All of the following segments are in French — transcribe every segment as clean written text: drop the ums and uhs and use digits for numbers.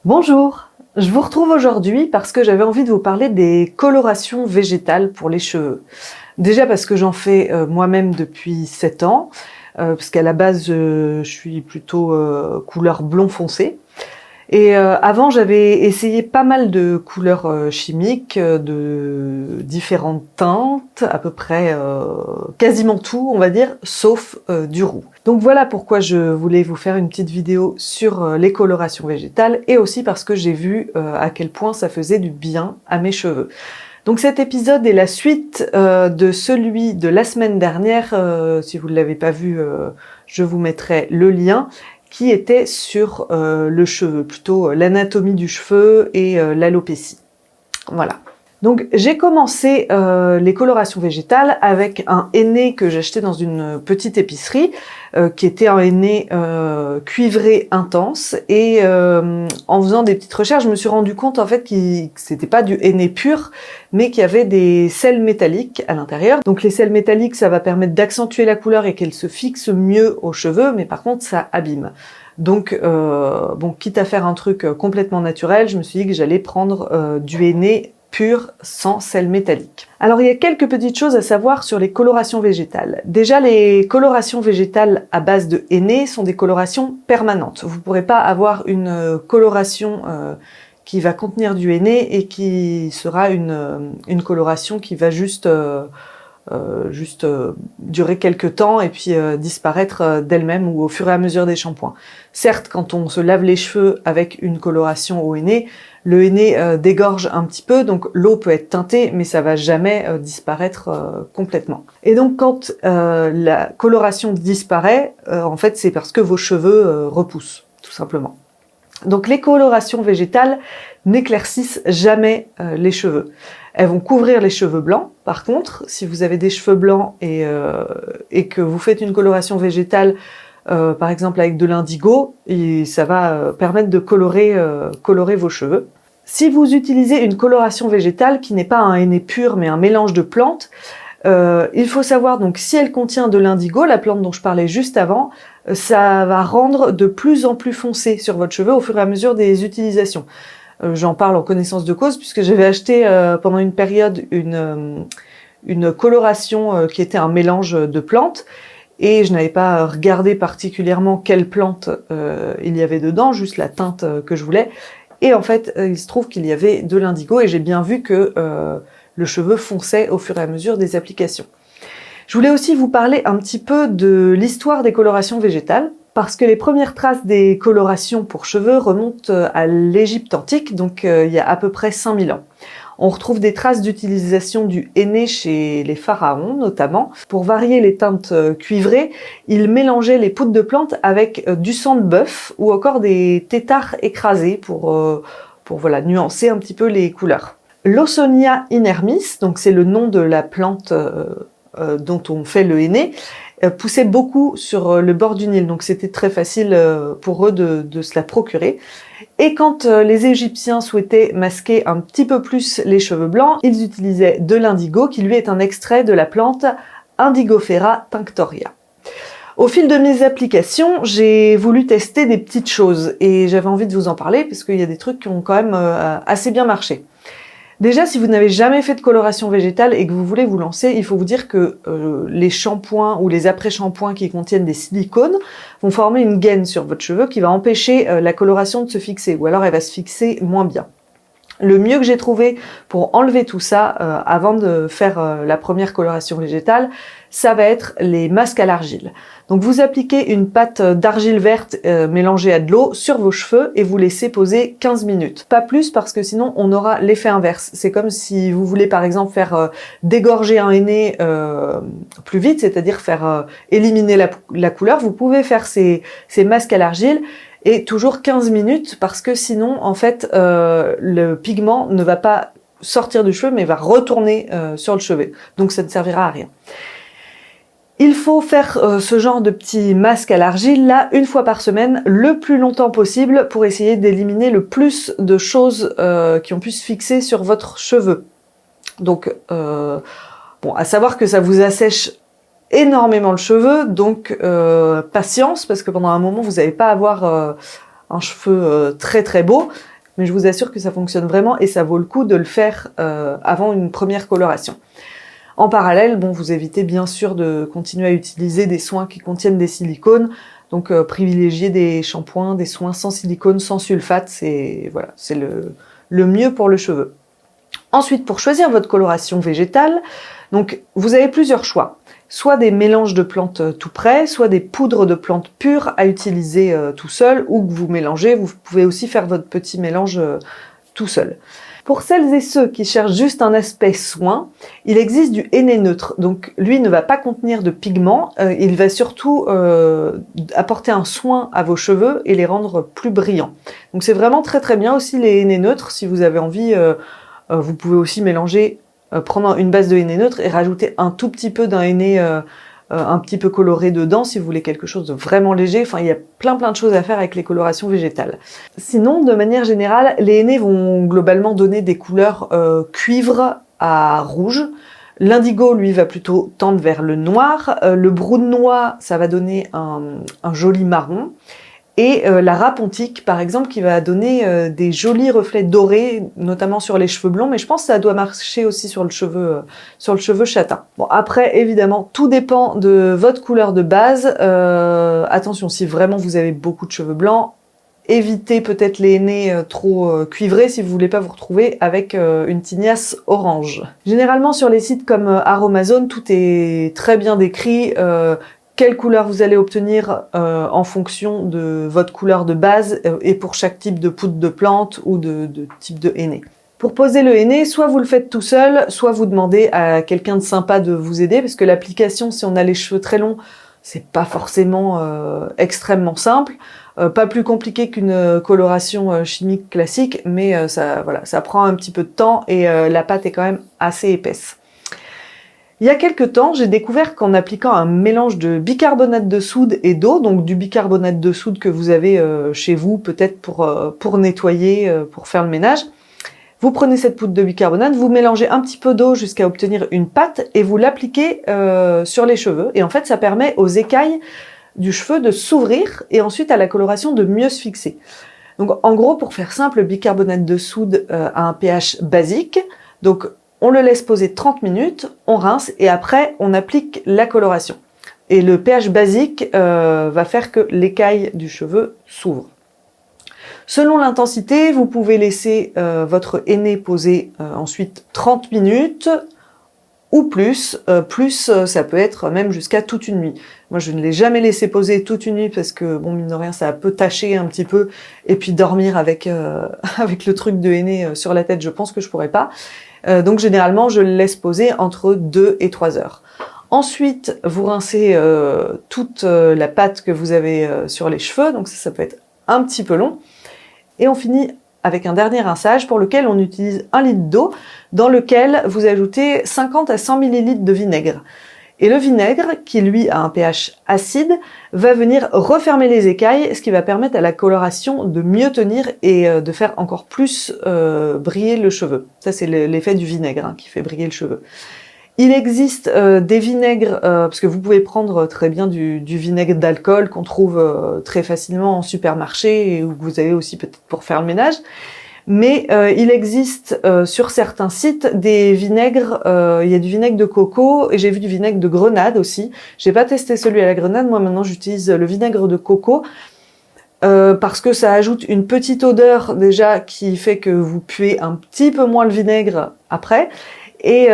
Bonjour, je vous retrouve aujourd'hui parce que j'avais envie de vous parler des colorations végétales pour les cheveux. Déjà parce que j'en fais moi-même depuis 7 ans, parce qu'à la base je suis plutôt couleur blond foncé. Et avant j'avais essayé pas mal de couleurs chimiques, de différentes teintes, à peu près quasiment tout on va dire, sauf du roux. Donc voilà pourquoi je voulais vous faire une petite vidéo sur les colorations végétales et aussi parce que j'ai vu à quel point ça faisait du bien à mes cheveux. Donc cet épisode est la suite de celui de la semaine dernière, si vous ne l'avez pas vu, je vous mettrai le lien, qui était sur le cheveu, plutôt l'anatomie du cheveu et l'alopécie. Voilà. Donc j'ai commencé les colorations végétales avec un henné que j'achetais dans une petite épicerie, qui était un henné cuivré intense, et en faisant des petites recherches, je me suis rendu compte en fait que c'était pas du henné pur, mais qu'il y avait des sels métalliques à l'intérieur. Donc les sels métalliques, ça va permettre d'accentuer la couleur et qu'elle se fixe mieux aux cheveux, mais par contre ça abîme. Donc bon, quitte à faire un truc complètement naturel, je me suis dit que j'allais prendre du henné pur sans sel métallique. Alors il y a quelques petites choses à savoir sur les colorations végétales. Déjà, les colorations végétales à base de henné sont des colorations permanentes. Vous ne pourrez pas avoir une coloration qui va contenir du henné et qui sera une coloration qui va juste durer quelques temps et puis disparaître d'elle-même ou au fur et à mesure des shampoings. Certes, quand on se lave les cheveux avec une coloration au henné, le henné dégorge un petit peu, donc l'eau peut être teintée, mais ça va jamais disparaître complètement. Et donc quand la coloration disparaît, en fait c'est parce que vos cheveux repoussent, tout simplement. Donc les colorations végétales n'éclaircissent jamais les cheveux. Elles vont couvrir les cheveux blancs. Par contre, si vous avez des cheveux blancs et que vous faites une coloration végétale, par exemple avec de l'indigo, ça va permettre de colorer vos cheveux. Si vous utilisez une coloration végétale qui n'est pas un henné pur mais un mélange de plantes, il faut savoir donc si elle contient de l'indigo, la plante dont je parlais juste avant, ça va rendre de plus en plus foncé sur votre cheveu au fur et à mesure des utilisations. J'en parle en connaissance de cause puisque j'avais acheté pendant une période une coloration qui était un mélange de plantes et je n'avais pas regardé particulièrement quelle plante il y avait dedans, juste la teinte que je voulais. Et en fait, il se trouve qu'il y avait de l'indigo et j'ai bien vu que le cheveu fonçait au fur et à mesure des applications. Je voulais aussi vous parler un petit peu de l'histoire des colorations végétales, parce que les premières traces des colorations pour cheveux remontent à l'Égypte antique, donc il y a à peu près 5000 ans. On retrouve des traces d'utilisation du henné chez les pharaons notamment. Pour varier les teintes cuivrées, ils mélangeaient les poudres de plantes avec du sang de bœuf ou encore des têtards écrasés pour voilà, nuancer un petit peu les couleurs. Lawsonia inermis, donc c'est le nom de la plante dont on fait le henné, poussait beaucoup sur le bord du Nil, donc c'était très facile pour eux de se la procurer. Et quand les Égyptiens souhaitaient masquer un petit peu plus les cheveux blancs, ils utilisaient de l'indigo, qui lui est un extrait de la plante Indigofera tinctoria. Au fil de mes applications, j'ai voulu tester des petites choses et j'avais envie de vous en parler parce qu'il y a des trucs qui ont quand même assez bien marché. Déjà, si vous n'avez jamais fait de coloration végétale et que vous voulez vous lancer, il faut vous dire que les shampoings ou les après-shampoings qui contiennent des silicones vont former une gaine sur votre cheveu qui va empêcher la coloration de se fixer, ou alors elle va se fixer moins bien. Le mieux que j'ai trouvé pour enlever tout ça avant de faire la première coloration végétale, ça va être les masques à l'argile. Donc vous appliquez une pâte d'argile verte mélangée à de l'eau sur vos cheveux et vous laissez poser 15 minutes. Pas plus parce que sinon on aura l'effet inverse. C'est comme si vous voulez par exemple faire dégorger un henné plus vite, c'est-à-dire faire éliminer la couleur. Vous pouvez faire ces masques à l'argile et toujours 15 minutes parce que sinon en fait le pigment ne va pas sortir du cheveu mais va retourner sur le cheveu. Donc ça ne servira à rien. Il faut faire ce genre de petits masques à l'argile là une fois par semaine, le plus longtemps possible pour essayer d'éliminer le plus de choses qui ont pu se fixer sur votre cheveu. Donc bon, à savoir que ça vous assèche énormément le cheveu, donc patience parce que pendant un moment vous n'allez pas avoir un cheveu très très beau, mais je vous assure que ça fonctionne vraiment et ça vaut le coup de le faire avant une première coloration. En parallèle, bon, vous évitez bien sûr de continuer à utiliser des soins qui contiennent des silicones, donc privilégiez des shampoings, des soins sans silicone, sans sulfate, c'est voilà, c'est le mieux pour le cheveu. Ensuite, pour choisir votre coloration végétale, donc vous avez plusieurs choix. Soit des mélanges de plantes tout prêts, soit des poudres de plantes pures à utiliser tout seul, ou que vous mélangez, vous pouvez aussi faire votre petit mélange tout seul. Pour celles et ceux qui cherchent juste un aspect soin, il existe du henné neutre. Donc lui ne va pas contenir de pigments, il va surtout apporter un soin à vos cheveux et les rendre plus brillants. Donc c'est vraiment très très bien aussi les hennés neutres, si vous avez envie, vous pouvez aussi mélanger, prendre une base de henné neutre et rajouter un tout petit peu d'un henné un petit peu coloré dedans si vous voulez quelque chose de vraiment léger. Enfin, il y a plein de choses à faire avec les colorations végétales. Sinon, de manière générale, les hennés vont globalement donner des couleurs cuivre à rouge. L'indigo, lui, va plutôt tendre vers le noir. Le brune noix, ça va donner un joli marron. Et la rapontique, par exemple, qui va donner des jolis reflets dorés, notamment sur les cheveux blonds, mais je pense que ça doit marcher aussi sur le cheveu châtain. Bon, après, évidemment, tout dépend de votre couleur de base. Attention, si vraiment vous avez beaucoup de cheveux blancs, évitez peut-être les hennés trop cuivrés si vous voulez pas vous retrouver avec une tignasse orange. Généralement, sur les sites comme Aromazone, tout est très bien décrit. Quelle couleur vous allez obtenir en fonction de votre couleur de base et pour chaque type de poudre de plante ou de type de henné. Pour poser le henné, soit vous le faites tout seul, soit vous demandez à quelqu'un de sympa de vous aider, parce que l'application, si on a les cheveux très longs, c'est pas forcément extrêmement simple. Pas plus compliqué qu'une coloration chimique classique, mais ça prend un petit peu de temps et la pâte est quand même assez épaisse. Il y a quelques temps, j'ai découvert qu'en appliquant un mélange de bicarbonate de soude et d'eau, donc du bicarbonate de soude que vous avez chez vous, peut-être pour nettoyer, pour faire le ménage, vous prenez cette poudre de bicarbonate, vous mélangez un petit peu d'eau jusqu'à obtenir une pâte et vous l'appliquez sur les cheveux. Et en fait, ça permet aux écailles du cheveu de s'ouvrir et ensuite à la coloration de mieux se fixer. Donc en gros, pour faire simple, le bicarbonate de soude a un pH basique, donc on le laisse poser 30 minutes, on rince et après on applique la coloration. Et le pH basique va faire que l'écaille du cheveu s'ouvre. Selon l'intensité, vous pouvez laisser votre henné poser ensuite 30 minutes ou plus. Ça peut être même jusqu'à toute une nuit. Moi, je ne l'ai jamais laissé poser toute une nuit parce que, bon, mine de rien, ça peut tacher un petit peu. Et puis dormir avec le truc de henné sur la tête, je pense que je pourrais pas. Donc généralement, je le laisse poser entre 2 et 3 heures. Ensuite, vous rincez toute la pâte que vous avez sur les cheveux, donc ça peut être un petit peu long. Et on finit avec un dernier rinçage pour lequel on utilise 1 litre d'eau, dans lequel vous ajoutez 50 à 100 ml de vinaigre. Et le vinaigre, qui lui a un pH acide, va venir refermer les écailles, ce qui va permettre à la coloration de mieux tenir et de faire encore plus briller le cheveu. Ça, c'est l'effet du vinaigre qui fait briller le cheveu. Il existe des vinaigres, parce que vous pouvez prendre très bien du vinaigre d'alcool qu'on trouve très facilement en supermarché et où vous avez aussi peut-être pour faire le ménage. Mais il existe sur certains sites des vinaigres, il y a du vinaigre de coco et j'ai vu du vinaigre de grenade aussi. J'ai pas testé celui à la grenade, moi maintenant j'utilise le vinaigre de coco parce que ça ajoute une petite odeur déjà qui fait que vous puez un petit peu moins le vinaigre après. Et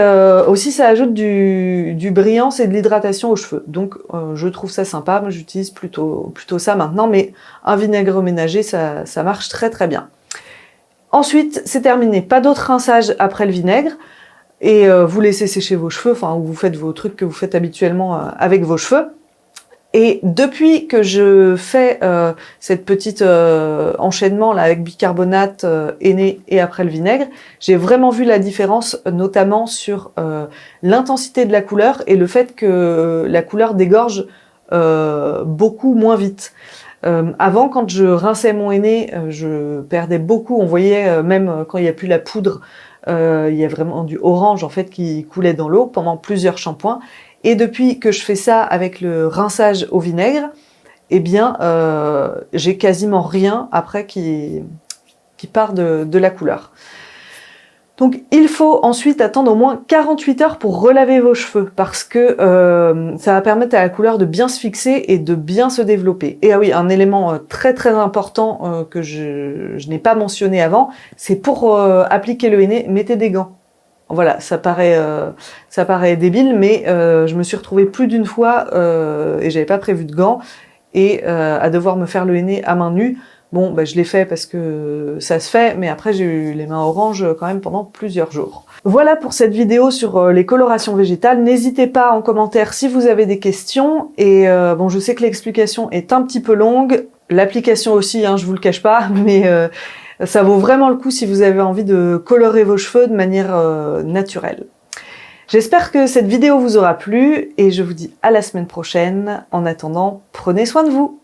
aussi ça ajoute du brillance et de l'hydratation aux cheveux. Donc je trouve ça sympa, moi j'utilise plutôt ça maintenant, mais un vinaigre ménager ça marche très très bien. Ensuite, c'est terminé. Pas d'autre rinçage après le vinaigre. Et vous laissez sécher vos cheveux, enfin, vous faites vos trucs que vous faites habituellement avec vos cheveux. Et depuis que je fais cette petite enchaînement là avec bicarbonate, henné et après le vinaigre, j'ai vraiment vu la différence, notamment sur l'intensité de la couleur et le fait que la couleur dégorge beaucoup moins vite. Avant, quand je rinçais mon henné, je perdais beaucoup. On voyait même quand il n'y a plus la poudre, il y a vraiment du orange en fait qui coulait dans l'eau pendant plusieurs shampoings. Et depuis que je fais ça avec le rinçage au vinaigre, eh bien, j'ai quasiment rien après qui part de la couleur. Donc il faut ensuite attendre au moins 48 heures pour relaver vos cheveux parce que ça va permettre à la couleur de bien se fixer et de bien se développer. Et ah oui, un élément très très important que je n'ai pas mentionné avant, c'est pour appliquer le henné, mettez des gants. Voilà, ça paraît débile, mais je me suis retrouvée plus d'une fois et j'avais pas prévu de gants et à devoir me faire le henné à main nue. Bon, bah, je l'ai fait parce que ça se fait, mais après j'ai eu les mains oranges quand même pendant plusieurs jours. Voilà pour cette vidéo sur les colorations végétales. N'hésitez pas en commentaire si vous avez des questions. Et bon, je sais que l'explication est un petit peu longue, l'application aussi, hein, je vous le cache pas, mais ça vaut vraiment le coup si vous avez envie de colorer vos cheveux de manière naturelle. J'espère que cette vidéo vous aura plu et je vous dis à la semaine prochaine. En attendant, prenez soin de vous.